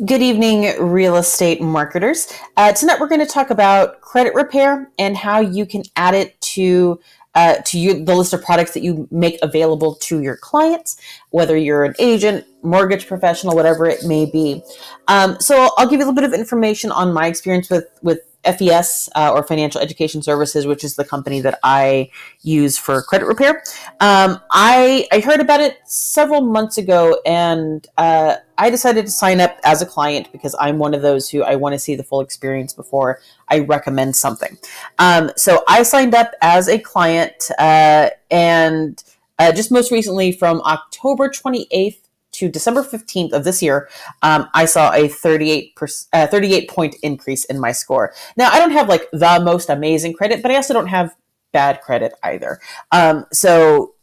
Good evening, real estate marketers. Tonight we're going to talk about credit repair and how you can add it to the list of products that you make available to your clients, whether you're an agent, mortgage professional, whatever it may be. So I'll give you a little bit of information on my experience with FES or Financial Education Services, which is the company that I use for credit repair. I heard about it several months ago, and I decided to sign up as a client because I'm one of those who I want to see the full experience before I recommend something. So I signed up as a client, and just most recently from October 28th to December 15th of this year, I saw a 38 point increase in my score. Now, I don't have like the most amazing credit, but I also don't have bad credit either. So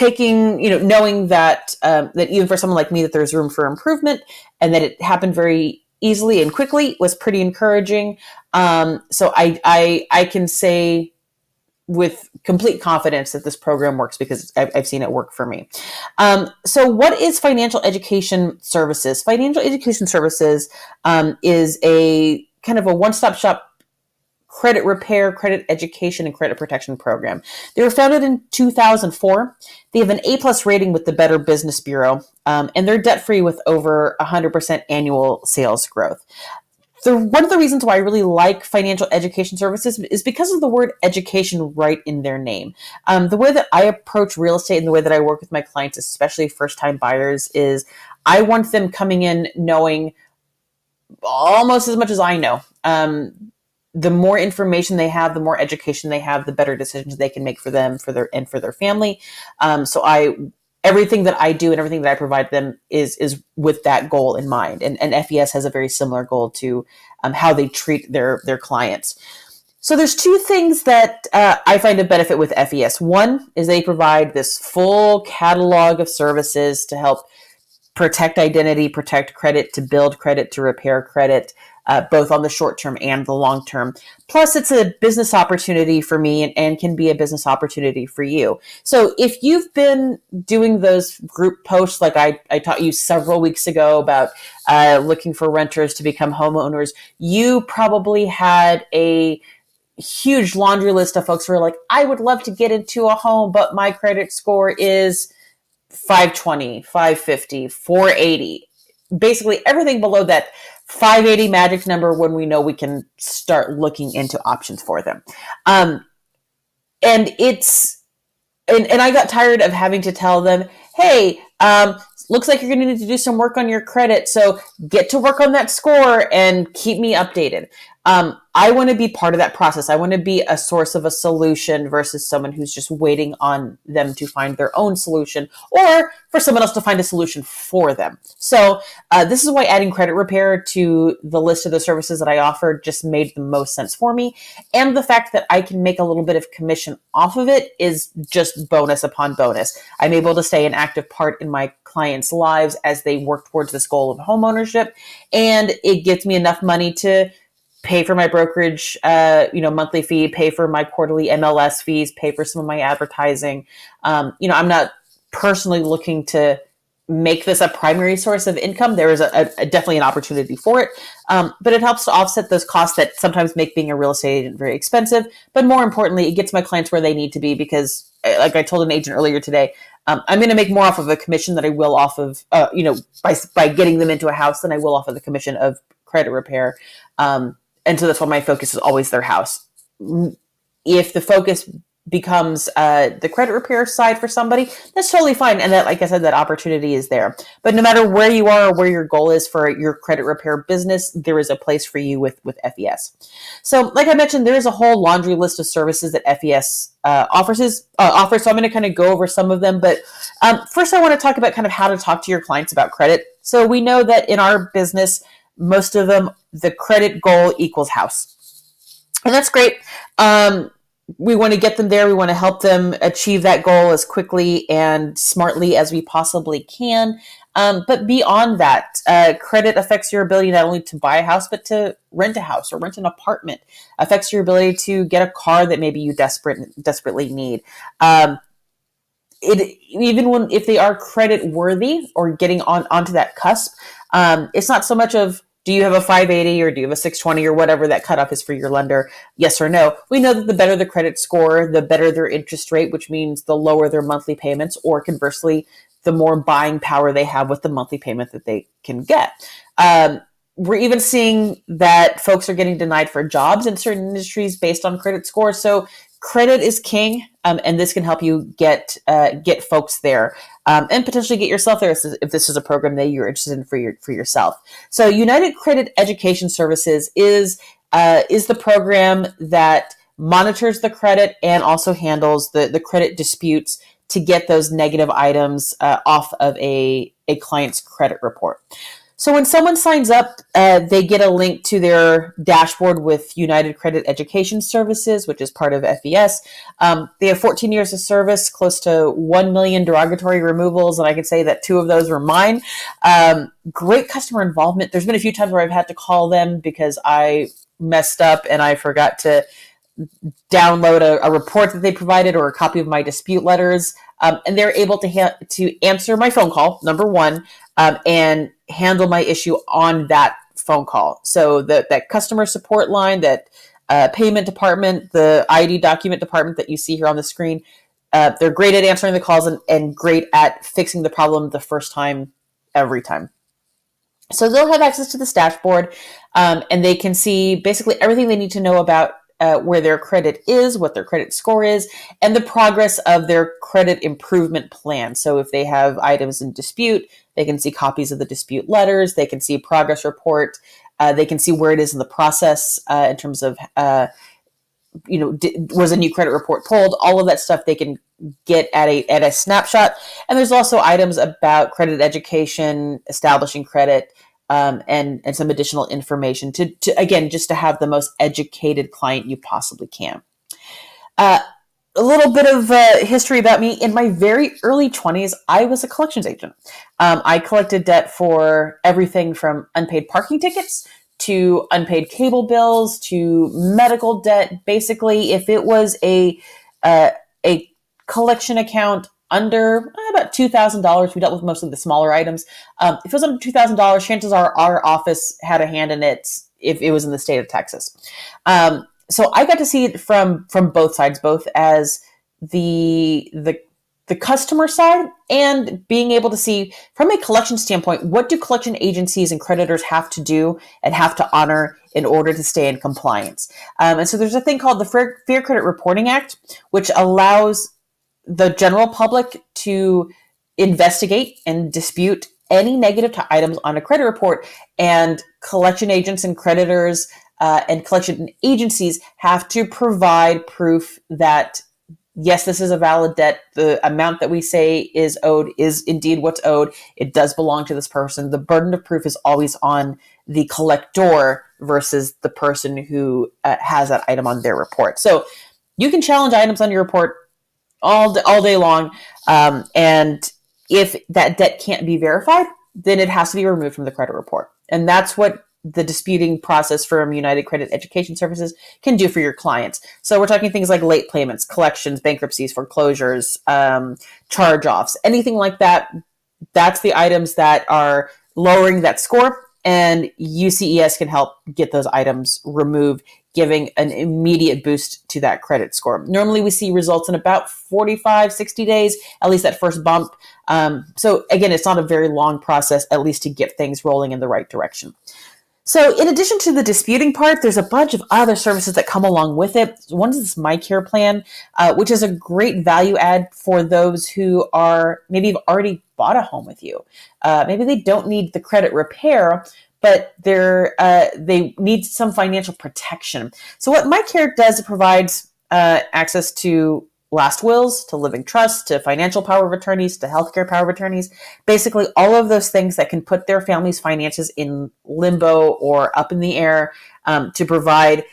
knowing that that even for someone like me, that there's room for improvement and that it happened very easily and quickly was pretty encouraging. So I can say with complete confidence that this program works because I've seen it work for me. So what is Financial Education Services? Financial Education Services is a kind of a one-stop shop credit repair, credit education, and credit protection program. They were founded in 2004. They have an A+ rating with the Better Business Bureau, and they're debt-free with over 100% annual sales growth. One of the reasons why I really like Financial Education Services is because of the word education right in their name. The way that I approach real estate and the way that I work with my clients, especially first-time buyers, is I want them coming in knowing almost as much as I know. The more information they have, the more education they have, the better decisions they can make for them, for their family. Everything that I do and everything that I provide them is with that goal in mind. And FES has a very similar goal to how they treat their clients. So there's two things that I find a benefit with FES. One is they provide this full catalog of services to help protect identity, protect credit, to build credit, to repair credit, both on the short term and the long term. Plus, it's a business opportunity for me and can be a business opportunity for you. So if you've been doing those group posts like I taught you several weeks ago about looking for renters to become homeowners, you probably had a huge laundry list of folks who are like, I would love to get into a home, but my credit score is 520, 550, 480. Basically everything below that 580 magic number when we know we can start looking into options for them. And I got tired of having to tell them, hey, looks like you're going to need to do some work on your credit. So get to work on that score and keep me updated. I want to be part of that process. I want to be a source of a solution versus someone who's just waiting on them to find their own solution or for someone else to find a solution for them. So this is why adding credit repair to the list of the services that I offer just made the most sense for me. And the fact that I can make a little bit of commission off of it is just bonus upon bonus. I'm able to stay an active part in my clients' lives as they work towards this goal of homeownership. And it gets me enough money to pay for my brokerage, monthly fee, pay for my quarterly MLS fees, pay for some of my advertising. I'm not personally looking to make this a primary source of income. There is a definitely an opportunity for it. But it helps to offset those costs that sometimes make being a real estate agent very expensive. But more importantly, it gets my clients where they need to be because, like I told an agent earlier today, I'm going to make more off of a commission than I will off of, by getting them into a house than I will off of the commission of credit repair. And so that's why my focus is always their house. If the focus becomes the credit repair side for somebody, that's totally fine. And that, like I said, that opportunity is there. But no matter where you are or where your goal is for your credit repair business, there is a place for you with FES. So like I mentioned, there is a whole laundry list of services that FES offers. So I'm going to kind of go over some of them. But first, I want to talk about kind of how to talk to your clients about credit. So we know that in our business, most of them, the credit goal equals house. And that's great. We want to get them there. We want to help them achieve that goal as quickly and smartly as we possibly can. But beyond that, credit affects your ability not only to buy a house, but to rent a house or rent an apartment. Affects your ability to get a car that maybe you desperately need. If they are credit worthy or getting onto that cusp, It's not so much of, do you have a 580 or do you have a 620 or whatever that cutoff is for your lender? Yes or no. We know that the better the credit score, the better their interest rate, which means the lower their monthly payments, or conversely, the more buying power they have with the monthly payment that they can get. We're even seeing that folks are getting denied for jobs in certain industries based on credit scores. So credit is king, and this can help you get folks there, and potentially get yourself there if this is a program that you're interested in for yourself. So United Credit Education Services is the program that monitors the credit and also handles the credit disputes to get those negative items off of a client's credit report. So when someone signs up, they get a link to their dashboard with United Credit Education Services, which is part of FES. They have 14 years of service, close to 1 million derogatory removals, and I can say that 2 of those were mine. Great customer involvement. There's been a few times where I've had to call them because I messed up and I forgot to download a report that they provided or a copy of my dispute letters, and they're able to answer my phone call, number one, and handle my issue on that phone call. So that customer support line, that payment department, the ID document department that you see here on the screen, they're great at answering the calls and great at fixing the problem the first time, every time. So they'll have access to this dashboard, and they can see basically everything they need to know about where their credit is, what their credit score is, and the progress of their credit improvement plan. So if they have items in dispute, they can see copies of the dispute letters, they can see a progress report, they can see where it is in the process in terms of, was a new credit report pulled? All of that stuff they can get at a snapshot. And there's also items about credit education, establishing credit, and some additional information to again, just to have the most educated client you possibly can. A little bit of history about me. In my very early 20s, I was a collections agent. I collected debt for everything from unpaid parking tickets to unpaid cable bills to medical debt. Basically, if it was a collection account under about $2,000, we dealt with mostly the smaller items. If it was under $2,000, chances are our office had a hand in it if it was in the state of Texas. So I got to see it from both sides, both as the customer side and being able to see from a collection standpoint, what do collection agencies and creditors have to do and have to honor in order to stay in compliance. And so there's a thing called the Fair Credit Reporting Act, which allows the general public to investigate and dispute any negative items on a credit report, and collection agents and creditors and collection agencies have to provide proof that, yes, this is a valid debt. The amount that we say is owed is indeed what's owed. It does belong to this person. The burden of proof is always on the collector versus the person who has that item on their report. So you can challenge items on your report all day long. And if that debt can't be verified, then it has to be removed from the credit report. And that's what the disputing process from United Credit Education Services can do for your clients. So we're talking things like late payments, collections, bankruptcies, foreclosures, charge-offs, anything like that. That's the items that are lowering that score, and UCES can help get those items removed, giving an immediate boost to that credit score. Normally we see results in about 45, 60 days, at least that first bump. So again, it's not a very long process, at least to get things rolling in the right direction. So in addition to the disputing part, there's a bunch of other services that come along with it. One is this MyCare plan, which is a great value add for those who are maybe have already bought a home with you. Maybe they don't need the credit repair, but they need some financial protection. So what MyCare does, it provides access to last wills, to living trusts, to financial power of attorneys, to healthcare power of attorneys, basically all of those things that can put their family's finances in limbo or up in the air, to provide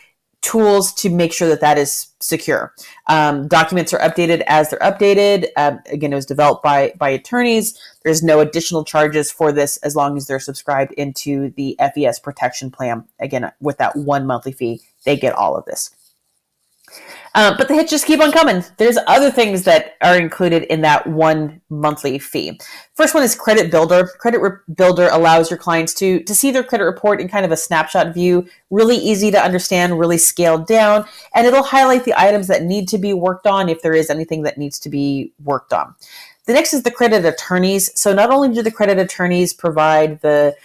tools to make sure that that is secure. Documents are updated as they're updated. Again, it was developed by attorneys. There's no additional charges for this as long as they're subscribed into the FES protection plan. Again, with that one monthly fee, they get all of this. But the hits just keep on coming. There's other things that are included in that one monthly fee. First one is Credit Builder. Builder allows your clients to see their credit report in kind of a snapshot view, really easy to understand, really scaled down, and it'll highlight the items that need to be worked on if there is anything that needs to be worked on. The next is the credit attorneys. So not only do the credit attorneys provide the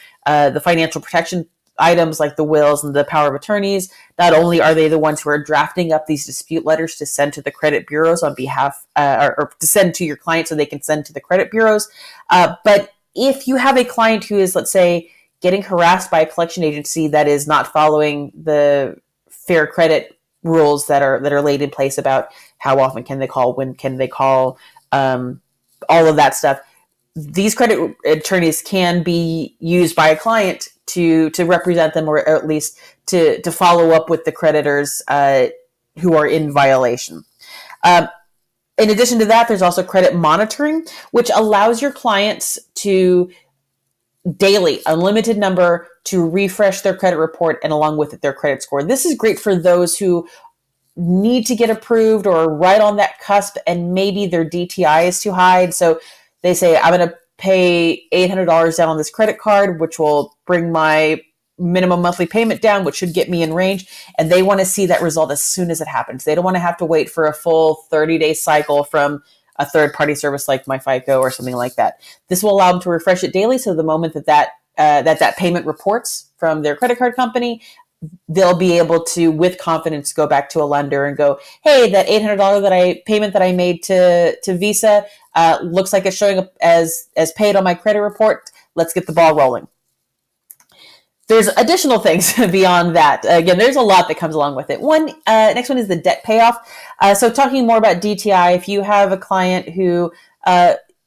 financial protection items like the wills and the power of attorneys, not only are they the ones who are drafting up these dispute letters to send to the credit bureaus on behalf, or to send to your client so they can send to the credit bureaus. But if you have a client who is, let's say, getting harassed by a collection agency that is not following the fair credit rules that are laid in place about how often can they call, when can they call, all of that stuff, these credit attorneys can be used by a client to represent them, or at least to follow up with the creditors who are in violation. In addition to that, there's also credit monitoring, which allows your clients to daily, unlimited number, to refresh their credit report and along with it their credit score. This is great for those who need to get approved or are right on that cusp and maybe their DTI is too high. So they say, I'm going to pay $800 down on this credit card, which will bring my minimum monthly payment down, which should get me in range. And they want to see that result as soon as it happens. They don't want to have to wait for a full 30-day cycle from a third-party service like MyFICO or something like that. This will allow them to refresh it daily. So the moment that payment reports from their credit card company, they'll be able to, with confidence, go back to a lender and go, hey, that $800 payment that I made to Visa looks like it's showing up as paid on my credit report. Let's get the ball rolling. There's additional things beyond that. Again, there's a lot that comes along with it. Next one is the debt payoff. So talking more about DTI, if you have a client who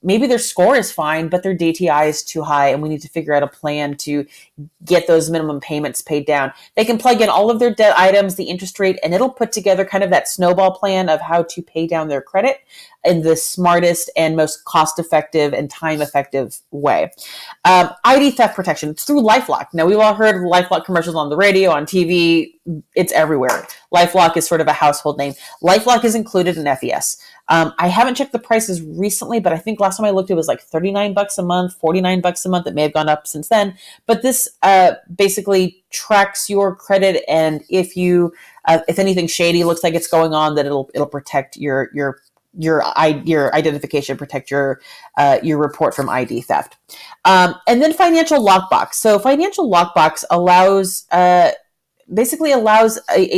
maybe their score is fine, but their DTI is too high, and we need to figure out a plan to get those minimum payments paid down. They can plug in all of their debt items, the interest rate, and it'll put together kind of that snowball plan of how to pay down their credit in the smartest and most cost-effective and time-effective way. ID theft protection. It's through LifeLock. Now, we've all heard LifeLock commercials on the radio, on TV. It's everywhere. LifeLock is sort of a household name. LifeLock is included in FES. I haven't checked the prices recently, but I think last time I looked, it was like $39 a month, $49 a month. It may have gone up since then. But this basically tracks your credit, and if anything shady looks like it's going on, that it'll protect your identification, protect your report from ID theft. And then Financial Lockbox. So Financial Lockbox allows a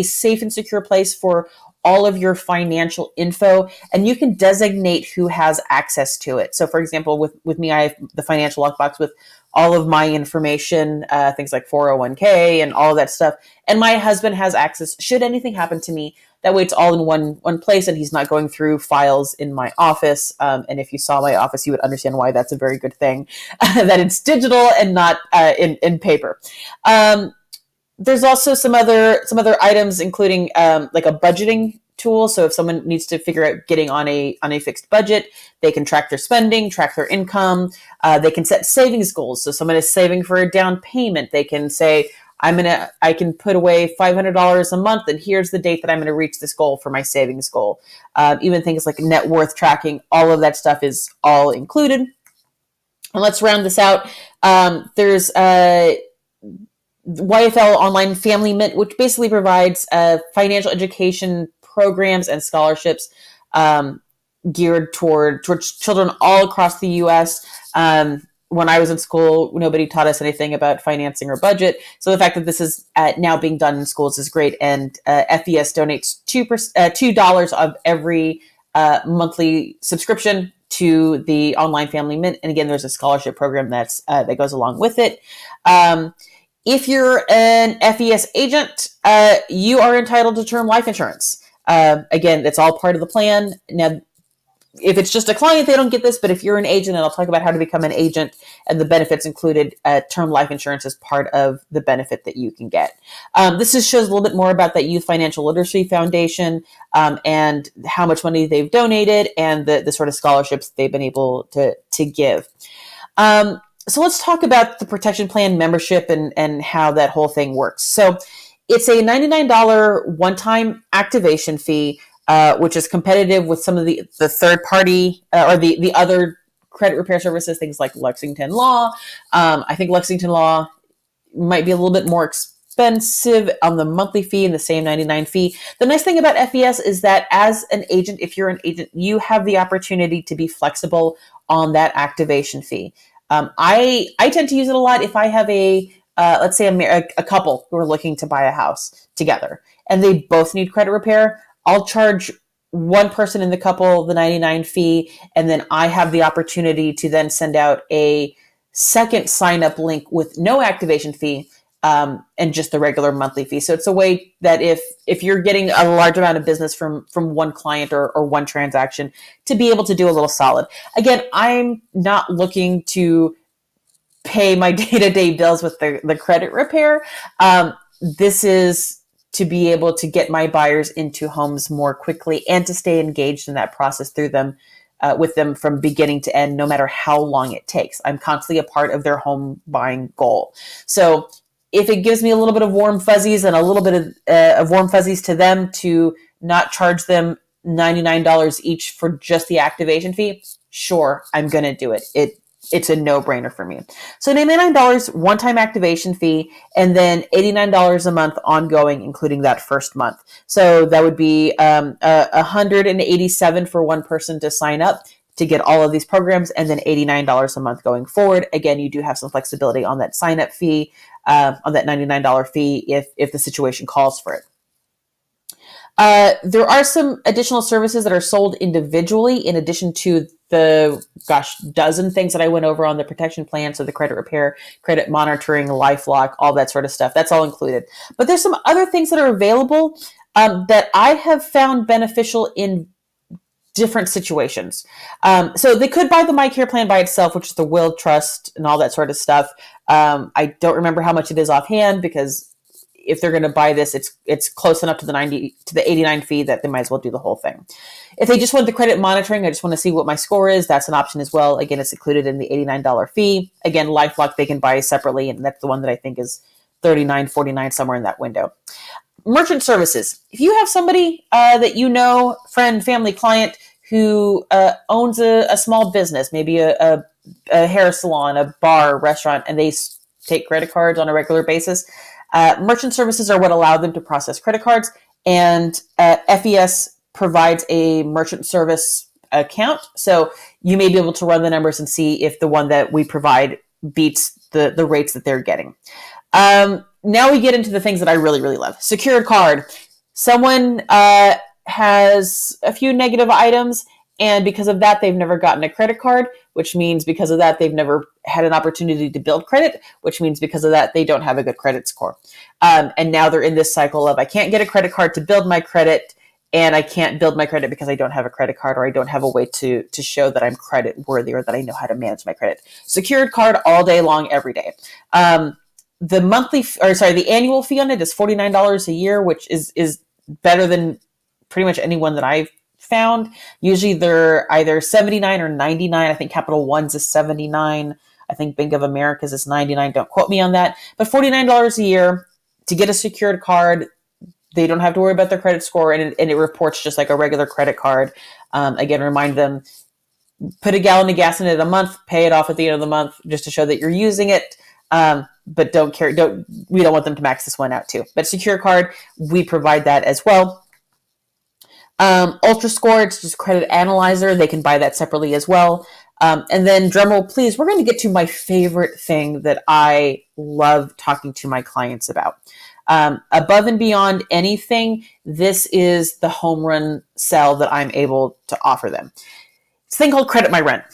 safe and secure place for all of your financial info, and you can designate who has access to it. So for example, with me, I have the Financial Lockbox with all of my information, things like 401k and all of that stuff. And my husband has access should anything happen to me. That way it's all in one place, and he's not going through files in my office. And if you saw my office, you would understand why that's a very good thing, that it's digital and not in paper. There's also some other items, including like a budgeting tool. So if someone needs to figure out getting on a fixed budget, they can track their spending, track their income. They can set savings goals. So someone is saving for a down payment. They can say, I can put away $500 a month, and here's the date that I'm going to reach this goal for my savings goal. Even things like net worth tracking, all of that stuff is all included. And let's round this out. There's YFL Online Family Mint, which basically provides financial education programs and scholarships geared towards children all across the U.S. When I was in school, nobody taught us anything about financing or budget. So the fact that this is now being done in schools is great. And FES donates $2 of every monthly subscription to the Online Family Mint. And again, there's a scholarship program that goes along with it. If you're an FES agent, you are entitled to term life insurance. Again, that's all part of the plan. Now, if it's just a client, they don't get this, but if you're an agent, and I'll talk about how to become an agent and the benefits included, term life insurance is part of the benefit that you can get. This just shows a little bit more about that Youth Financial Literacy Foundation and how much money they've donated and the sort of scholarships they've been able to give. So let's talk about the protection plan membership and how that whole thing works. So It's a $99 one-time activation fee, which is competitive with some of the third party or the other credit repair services, things like Lexington Law. I think Lexington Law might be a little bit more expensive on the monthly fee and the same 99 fee. The nice thing about FES is that as an agent, if you're an agent, you have the opportunity to be flexible on that activation fee. I tend to use it a lot if I have let's say a couple who are looking to buy a house together and they both need credit repair. I'll charge one person in the couple the 99 fee, and then I have the opportunity to then send out a second sign up link with no activation fee and just the regular monthly fee. So it's a way that if you're getting a large amount of business from one client or one transaction, to be able to do a little solid. Again, I'm not looking to pay my day-to-day bills with the credit repair. This is to be able to get my buyers into homes more quickly and to stay engaged in that process through them, with them from beginning to end, no matter how long it takes. I'm constantly a part of their home buying goal. So if it gives me a little bit of warm fuzzies and a little bit of warm fuzzies to them to not charge them $99 each for just the activation fee, sure, I'm going to do it. It's a no-brainer for me. So $99 one-time activation fee, and then $89 a month ongoing, including that first month. So that would be $187 for one person to sign up to get all of these programs, and then $89 a month going forward. Again, you do have some flexibility on that sign-up fee, on that $99 fee if the situation calls for it. There are some additional services that are sold individually in addition to the, dozen things that I went over on the protection plan. So the credit repair, credit monitoring, LifeLock, all that sort of stuff. That's all included. But there's some other things that are available that I have found beneficial in different situations. So they could buy the MyCare plan by itself, which is the will, trust, and all that sort of stuff. I don't remember how much it is offhand because if they're going to buy this, it's close enough to the 89 fee that they might as well do the whole thing. If they just want the credit monitoring, I just want to see what my score is, that's an option as well. Again, it's included in the $89 fee. Again, LifeLock they can buy separately, and that's the one that I think is $39, $49, somewhere in that window. Merchant services. If you have somebody that you know, friend, family, client, who owns a small business, maybe a hair salon, a bar, restaurant, and they take credit cards on a regular basis, merchant services are what allow them to process credit cards, and FES provides a merchant service account. So you may be able to run the numbers and see if the one that we provide beats the rates that they're getting. Now we get into the things that I really, really love. Secured card. Someone has a few negative items, and because of that, they've never gotten a credit card, which means because of that, they've never had an opportunity to build credit, which means because of that, they don't have a good credit score. And now they're in this cycle of, I can't get a credit card to build my credit, and I can't build my credit because I don't have a credit card, or I don't have a way to show that I'm credit worthy or that I know how to manage my credit. Secured card all day long, every day. The annual fee on it is $49 a year, which is better than pretty much anyone that I've found. Usually they're either $79 or $99. I think Capital One's is $79. I think Bank of America's is $99. Don't quote me on that. But $49 a year to get a secured card. They don't have to worry about their credit score, and it reports just like a regular credit card. Again, remind them, put a gallon of gas in it a month, pay it off at the end of the month just to show that you're using it. But we don't want them to max this one out too. But secure card, we provide that as well. Ultra Score, it's just credit analyzer. They can buy that separately as well. And then drumroll, please, we're going to get to my favorite thing that I love talking to my clients about. Above and beyond anything, this is the home run sell that I'm able to offer them. It's a thing called Credit My Rent.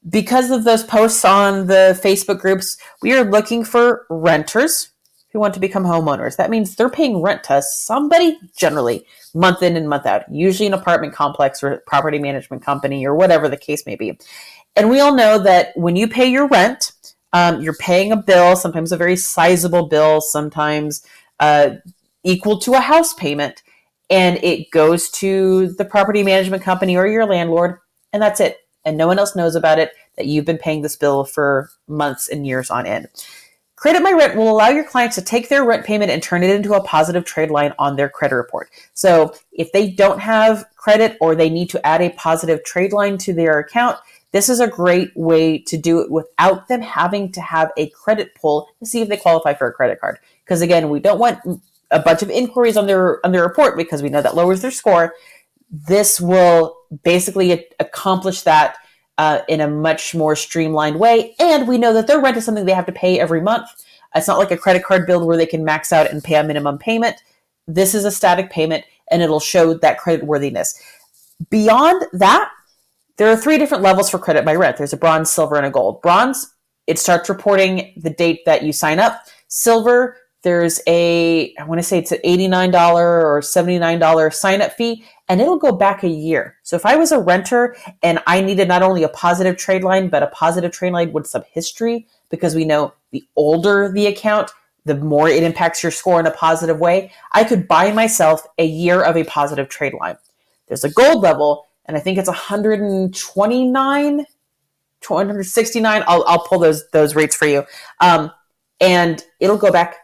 Because of those posts on the Facebook groups, we are looking for renters who want to become homeowners. That means they're paying rent to somebody, generally, month in and month out, usually an apartment complex or property management company or whatever the case may be. And we all know that when you pay your rent, you're paying a bill, sometimes a very sizable bill, sometimes equal to a house payment, and it goes to the property management company or your landlord, and that's it. And no one else knows about it, that you've been paying this bill for months and years on end. Credit My Rent will allow your clients to take their rent payment and turn it into a positive trade line on their credit report. So if they don't have credit or they need to add a positive trade line to their account, this is a great way to do it without them having to have a credit pull to see if they qualify for a credit card. Because again, we don't want a bunch of inquiries on their report because we know that lowers their score. This will basically accomplish that in a much more streamlined way. And we know that their rent is something they have to pay every month. It's not like a credit card bill where they can max out and pay a minimum payment. This is a static payment and it'll show that credit worthiness. Beyond that, there are 3 different levels for Credit My Rent. There's a bronze, silver, and a gold. Bronze, it starts reporting the date that you sign up. Silver, there's I want to say it's an $89 or $79 sign-up fee, and it'll go back a year. So if I was a renter and I needed not only a positive trade line, but a positive trade line with some history, because we know the older the account, the more it impacts your score in a positive way, I could buy myself a year of a positive trade line. There's a gold level, and I think it's 129, 269. I'll pull those rates for you. And it'll go back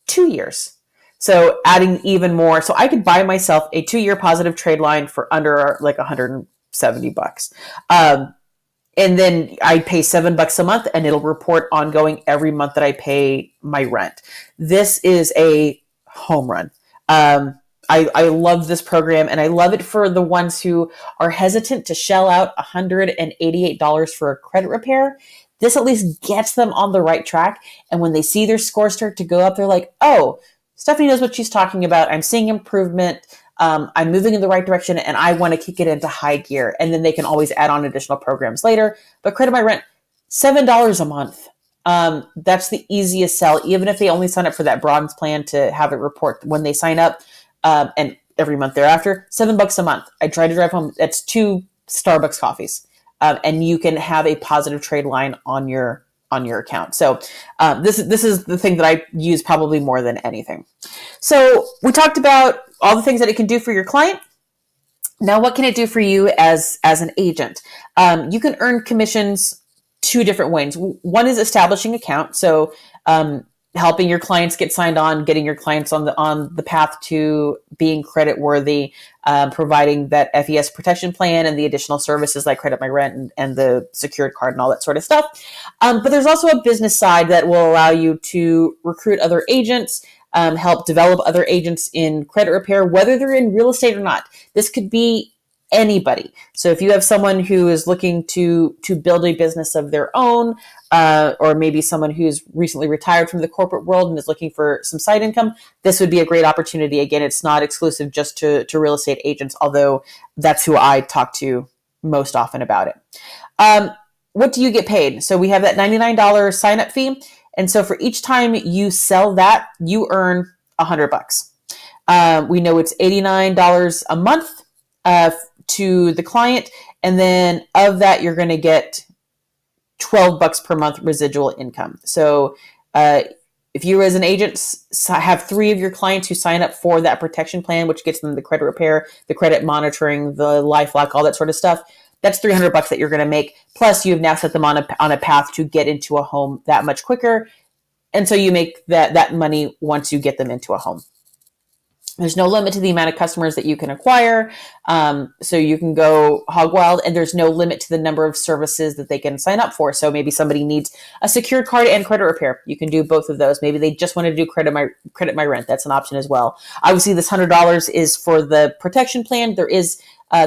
2 years. So adding even more. So I could buy myself a 2-year positive trade line for under like $170. And then I pay $7 a month and it'll report ongoing every month that I pay my rent. This is a home run. I love this program, and I love it for the ones who are hesitant to shell out $188 for a credit repair. This at least gets them on the right track. And when they see their score start to go up, they're like, oh, Stephanie knows what she's talking about. I'm seeing improvement. I'm moving in the right direction, and I want to kick it into high gear. And then they can always add on additional programs later. But Credit My Rent, $7 a month. That's the easiest sell, even if they only sign up for that bronze plan to have it report when they sign up. And every month thereafter, $7 a month. I try to drive home. That's 2 Starbucks coffees. And you can have a positive trade line on your account. So this is the thing that I use probably more than anything. So we talked about all the things that it can do for your client. Now, what can it do for you as an agent? You can earn commissions 2 different ways. One is establishing account. So helping your clients get signed on, getting your clients on the path to being credit worthy, providing that FES protection plan and the additional services like Credit My Rent and the secured card and all that sort of stuff. But there's also a business side that will allow you to recruit other agents, help develop other agents in credit repair, whether they're in real estate or not. This could be anybody. So if you have someone who is looking to build a business of their own, or maybe someone who's recently retired from the corporate world and is looking for some side income, this would be a great opportunity. Again, it's not exclusive just to real estate agents, although that's who I talk to most often about it. What do you get paid? So we have that $99 sign-up fee. And so for each time you sell that, you earn $100. We know it's $89 a month to the client. And then of that, you're going to get $12 per month residual income. So if you as an agent have 3 of your clients who sign up for that protection plan, which gets them the credit repair, the credit monitoring, the LifeLock, all that sort of stuff, that's $300 that you're going to make. Plus you've now set them on a path to get into a home that much quicker. And so you make that money once you get them into a home. There's no limit to the amount of customers that you can acquire. So you can go hog wild, and there's no limit to the number of services that they can sign up for. So maybe somebody needs a secured card and credit repair. You can do both of those. Maybe they just want to do Credit My Rent. That's an option as well. Obviously, this $100 is for the protection plan. There is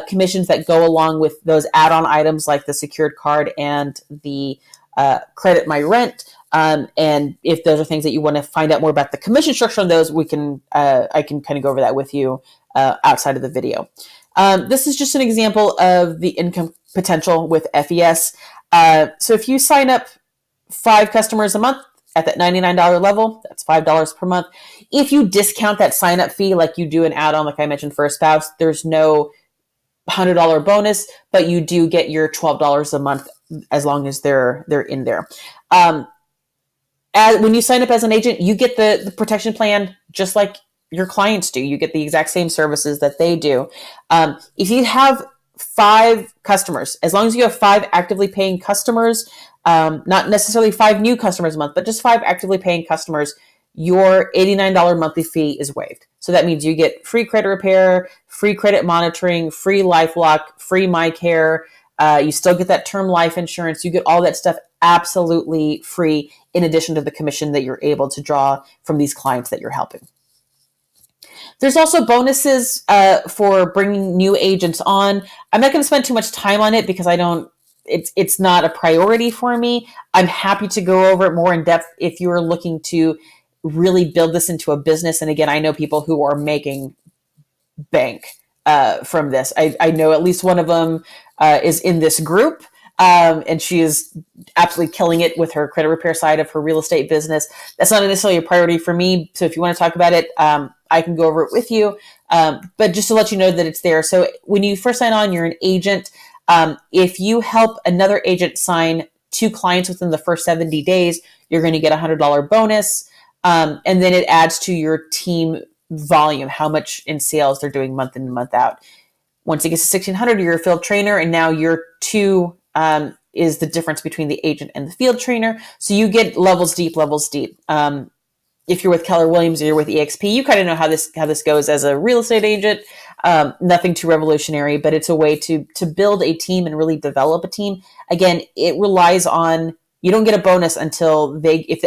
commissions that go along with those add-on items like the secured card and the Credit My Rent. And if those are things that you want to find out more about the commission structure on those, I can kind of go over that with you outside of the video. This is just an example of the income potential with FES. So if you sign up 5 customers a month at that $99 level, that's $5 per month. If you discount that sign up fee, like you do an add-on, like I mentioned for a spouse, there's no $100 bonus, but you do get your $12 a month as long as they're in there. When you sign up as an agent, you get the protection plan just like your clients do. You get the exact same services that they do. If you have 5 customers, as long as you have 5 actively paying customers, not necessarily 5 new customers a month, but just 5 actively paying customers, your $89 monthly fee is waived. So that means you get free credit repair, free credit monitoring, free LifeLock, free MyCare. You still get that term life insurance. You get all that stuff absolutely free, in addition to the commission that you're able to draw from these clients that you're helping. There's also bonuses for bringing new agents on. I'm not going to spend too much time on it because it's not a priority for me. I'm happy to go over it more in depth if you're looking to really build this into a business. And again, I know people who are making bank from this. I know at least one of them is in this group. And she is absolutely killing it with her credit repair side of her real estate business. That's not necessarily a priority for me. So if you want to talk about it, I can go over it with you. But just to let you know that it's there. So when you first sign on, you're an agent. If you help another agent sign 2 clients within the first 70 days, you're going to get a $100 bonus. And then it adds to your team volume, how much in sales they're doing month in and month out. Once it gets to 1,600, you're a field trainer, and now your 2 is the difference between the agent and the field trainer. So you get levels deep. If you're with Keller Williams or you're with EXP, you kind of know how this goes as a real estate agent. Nothing too revolutionary, but it's a way to build a team and really develop a team. Again, it relies on, you don't get a bonus until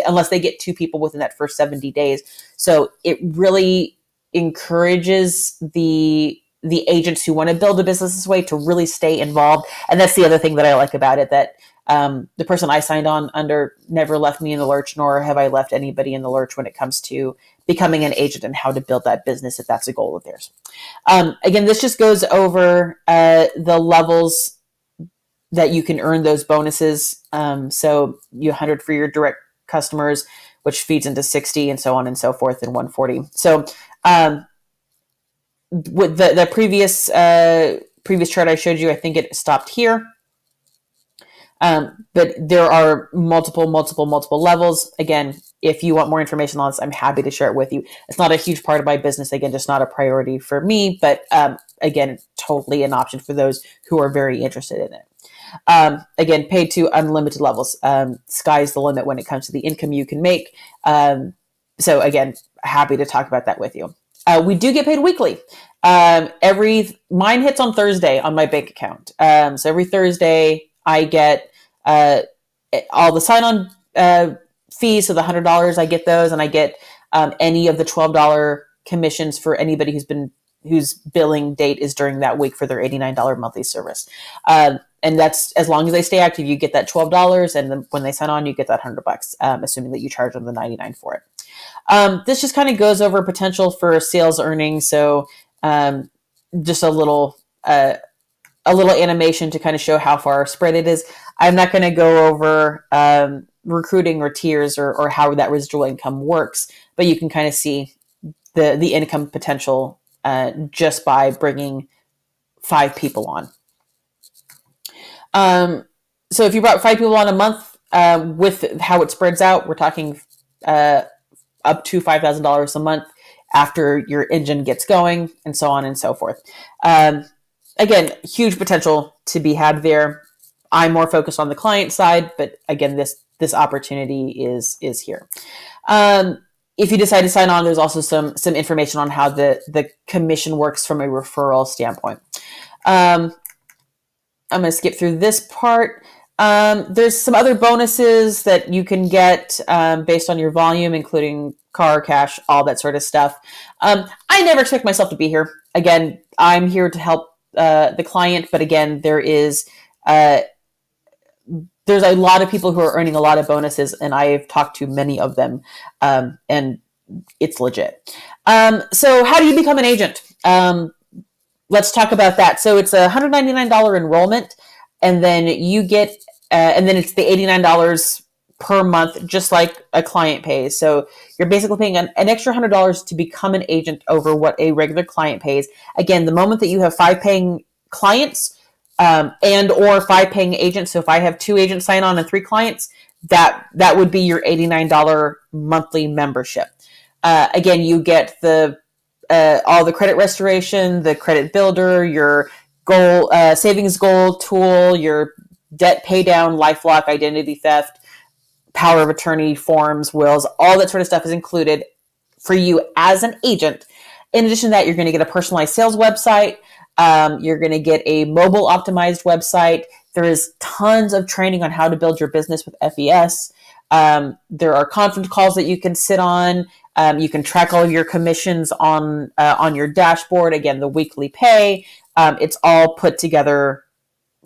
unless they get 2 people within that first 70 days. So it really encourages the agents who want to build a business this way to really stay involved. And that's the other thing that I like about it, that the person I signed on under never left me in the lurch, nor have I left anybody in the lurch when it comes to becoming an agent and how to build that business if that's a goal of theirs. Again, this just goes over the levels that you can earn those bonuses. So you 100 for your direct customers, which feeds into 60 and so on and so forth, and 140. So with the previous chart I showed you, I think it stopped here. But there are multiple levels. Again, if you want more information on this, I'm happy to share it with you. It's not a huge part of my business. Again, just not a priority for me, but again, totally an option for those who are very interested in it. Again, paid to unlimited levels. Sky's the limit when it comes to the income you can make. So again, happy to talk about that with you. We do get paid weekly. Mine hits on Thursday on my bank account. So every Thursday I get all the sign-on fees. So the $100, I get those, and I get any of the $12 commissions for anybody whose billing date is during that week for their $89 monthly service. And that's, as long as they stay active, you get that $12, and then when they sign on, you get that $100, assuming that you charge them the $99 for it. This just kind of goes over potential for sales earnings. So just a little animation to kind of show how far spread it is. I'm not going to go over recruiting or tiers or how that residual income works, but you can kind of see the income potential just by bringing 5 people on. So if you brought 5 people on a month, with how it spreads out, we're talking up to $5,000 a month after your engine gets going, and so on and so forth. Again, huge potential to be had there. I'm more focused on the client side, but again, this opportunity is here. If you decide to sign on, there's also some information on how the commission works from a referral standpoint. I'm going to skip through this part. There's some other bonuses that you can get based on your volume, including car, cash, all that sort of stuff. I never expect myself to be here. Again, I'm here to help the client, but again, there's a lot of people who are earning a lot of bonuses, and I've talked to many of them, and it's legit. So how do you become an agent? Let's talk about that. So it's a $199 enrollment, and then you get, and then it's the $89 per month, just like a client pays. So you're basically paying an extra $100 to become an agent over what a regular client pays. Again, the moment that you have 5 paying clients, and or 5 paying agents. So if I have 2 agents sign on and 3 clients, that would be your $89 monthly membership. Again, you get all the credit restoration, the credit builder, your goal savings goal tool, your debt pay down, LifeLock, identity theft, power of attorney forms, wills, all that sort of stuff is included for you as an agent. In addition to that, you're going to get a personalized sales website. You're going to get a mobile optimized website. There is tons of training on how to build your business with FES. There are conference calls that you can sit on. You can track all of your commissions on your dashboard. Again, the weekly pay. It's all put together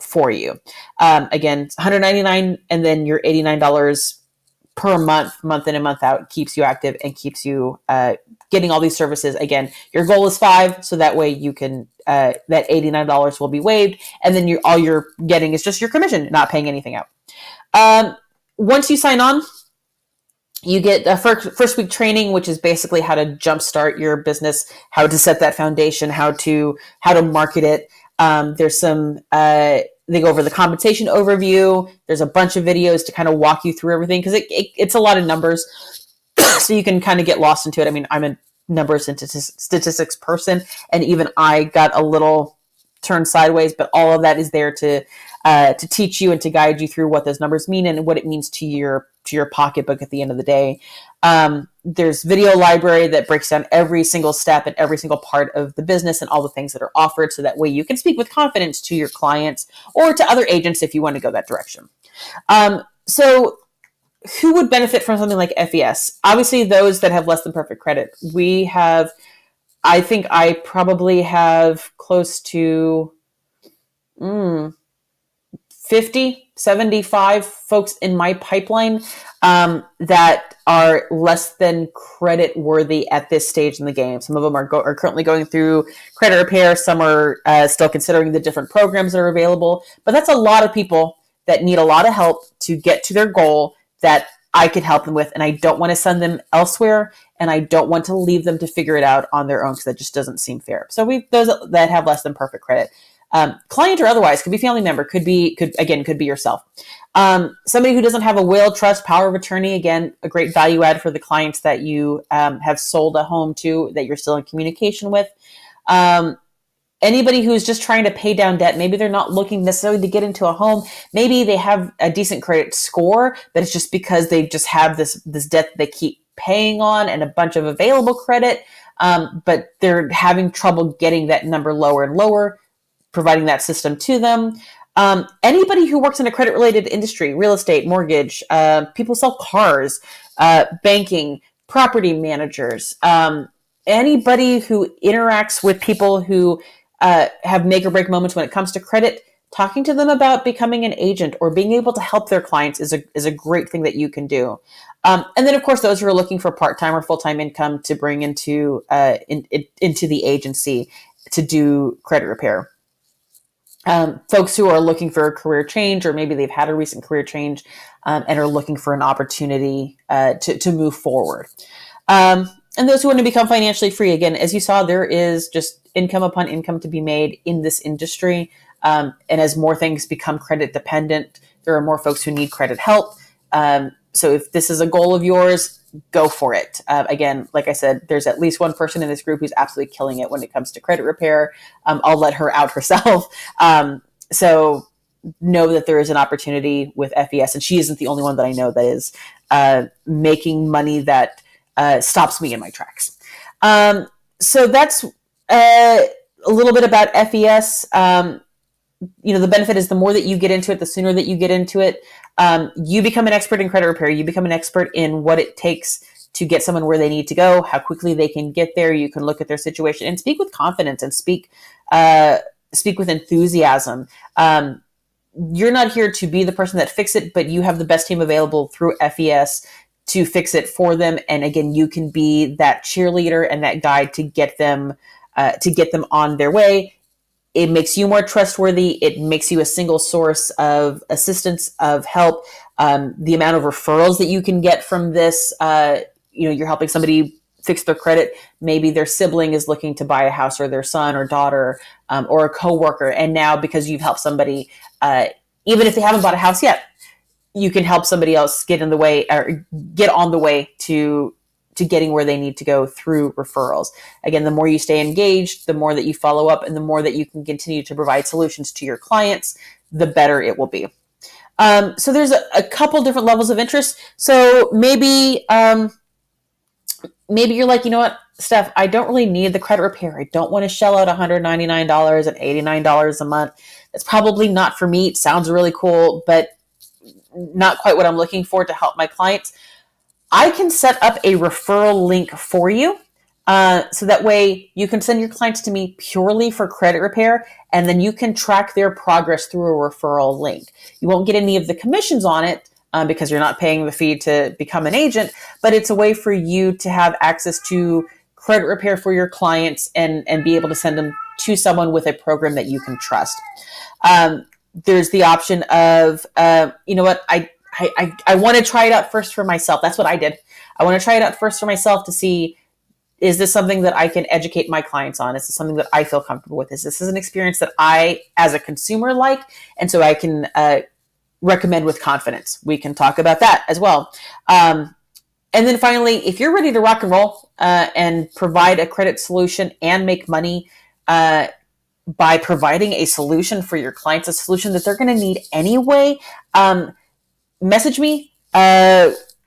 for you. Again, it's $199, and then your $89 per month in and month out, keeps you active and keeps you getting all these services. Again, your goal is 5, so that way you can that $89 will be waived, and then all you're getting is just your commission, not paying anything out. Once you sign on, you get the first week training, which is basically how to jumpstart your business, how to set that foundation, how to market it. There's some they go over the compensation overview. There's a bunch of videos to kind of walk you through everything, because it's a lot of numbers, so you can kind of get lost into it. I mean, I'm a numbers and statistics person, and even I got a little turned sideways, but all of that is there to teach you and to guide you through what those numbers mean and what it means to your pocketbook at the end of the day. There's video library that breaks down every single step and every single part of the business and all the things that are offered, so that way you can speak with confidence to your clients or to other agents if you want to go that direction. So who would benefit from something like FES? Obviously, those that have less than perfect credit. I think I probably have close to 50, 75 folks in my pipeline that are less than credit worthy at this stage in the game. Some of them are currently going through credit repair. Some are still considering the different programs that are available. But that's a lot of people that need a lot of help to get to their goal that I could help them with. And I don't want to send them elsewhere, and I don't want to leave them to figure it out on their own, because that just doesn't seem fair. So those that have less than perfect credit. Client or otherwise, could be family member, could be yourself. Somebody who doesn't have a will, trust, power of attorney, again, a great value add for the clients that you have sold a home to, that you're still in communication with. Anybody who's just trying to pay down debt, maybe they're not looking necessarily to get into a home. Maybe they have a decent credit score, but it's just because they just have this debt that they keep paying on and a bunch of available credit, but they're having trouble getting that number lower and lower, providing that system to them. Anybody who works in a credit-related industry, real estate, mortgage, people sell cars, banking, property managers, anybody who interacts with people who have make or break moments when it comes to credit, talking to them about becoming an agent or being able to help their clients is a great thing that you can do. And then, of course, those who are looking for part-time or full-time income to bring into the agency to do credit repair. Folks who are looking for a career change, or maybe they've had a recent career change and are looking for an opportunity to move forward. And those who want to become financially free. Again, as you saw, there is just income upon income to be made in this industry. And as more things become credit dependent, there are more folks who need credit help. So if this is a goal of yours, go for it. Again, like I said, there's at least one person in this group who's absolutely killing it when it comes to credit repair. I'll let her out herself. So know that there is an opportunity with FES, and she isn't the only one that I know that is making money that stops me in my tracks. So that's a little bit about FES. The benefit is the more that you get into it, the sooner that you get into it, you become an expert in credit repair. You become an expert in what it takes to get someone where they need to go, how quickly they can get there. You can look at their situation and speak with confidence and speak with enthusiasm. You're not here to be the person that fix it, but you have the best team available through FES to fix it for them. And again, you can be that cheerleader and that guide to get them on their way. It makes you more trustworthy. It makes you a single source of assistance, of help. The amount of referrals that you can get from this, you're helping somebody fix their credit. Maybe their sibling is looking to buy a house, or their son or daughter, or a coworker. And now, because you've helped somebody, even if they haven't bought a house yet, you can help somebody else get on the way to getting where they need to go through referrals. Again, the more you stay engaged, the more that you follow up, and the more that you can continue to provide solutions to your clients, the better it will be. So there's a couple different levels of interest. So maybe maybe you're like, you know what, Steph, I don't really need the credit repair. I don't want to shell out $199 and $89 a month. That's probably not for me. It sounds really cool, but not quite what I'm looking for to help my clients. I can set up a referral link for you. So that way you can send your clients to me purely for credit repair, and then you can track their progress through a referral link. You won't get any of the commissions on it because you're not paying the fee to become an agent, but it's a way for you to have access to credit repair for your clients and be able to send them to someone with a program that you can trust. There's the option of, you know what, I want to try it out first for myself. That's what I did. I want to try it out first for myself to see, is this something that I can educate my clients on? Is this something that I feel comfortable with? Is this an experience that I, as a consumer, like? And so I can recommend with confidence. We can talk about that as well. And then finally, if you're ready to rock and roll and provide a credit solution and make money by providing a solution for your clients, a solution that they're going to need anyway, message me.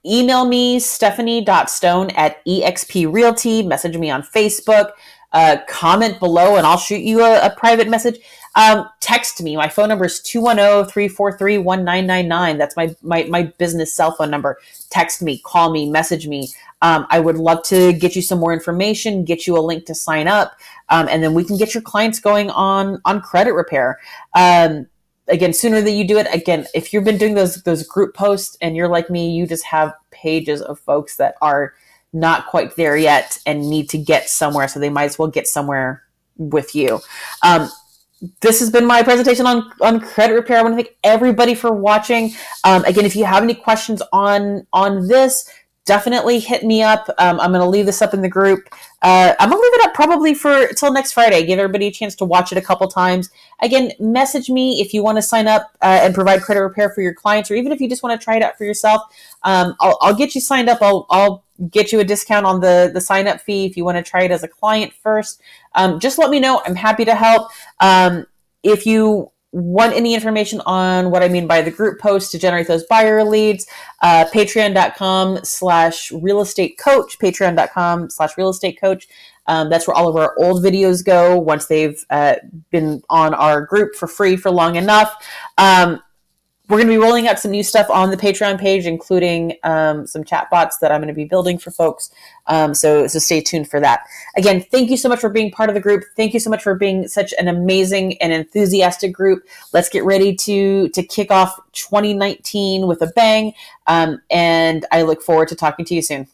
Email me, stephanie.stone@exprealty. Message me on Facebook. Comment below and I'll shoot you a private message. Text me. My phone number is 210-343-1999. That's my business cell phone number. Text me, call me, message me. I would love to get you some more information, get you a link to sign up, and then we can get your clients going on credit repair. Again, sooner that you do it, again, if you've been doing those group posts and you're like me, you just have pages of folks that are not quite there yet and need to get somewhere. So they might as well get somewhere with you. This has been my presentation on credit repair. I want to thank everybody for watching. Again, if you have any questions on this, definitely hit me up. I'm going to leave this up in the group. I'm going to leave it up probably till next Friday. Give everybody a chance to watch it a couple times. Again, message me if you want to sign up and provide credit repair for your clients, or even if you just want to try it out for yourself. I'll get you signed up. I'll get you a discount on the sign up fee if you want to try it as a client first. Just let me know. I'm happy to help. If you want any information on what I mean by the group post to generate those buyer leads, patreon.com/realestatecoach, patreon.com/realestatecoach. That's where all of our old videos go once they've been on our group for free for long enough. We're going to be rolling out some new stuff on the Patreon page, including some chatbots that I'm going to be building for folks. So stay tuned for that. Again, thank you so much for being part of the group. Thank you so much for being such an amazing and enthusiastic group. Let's get ready to kick off 2019 with a bang. And I look forward to talking to you soon.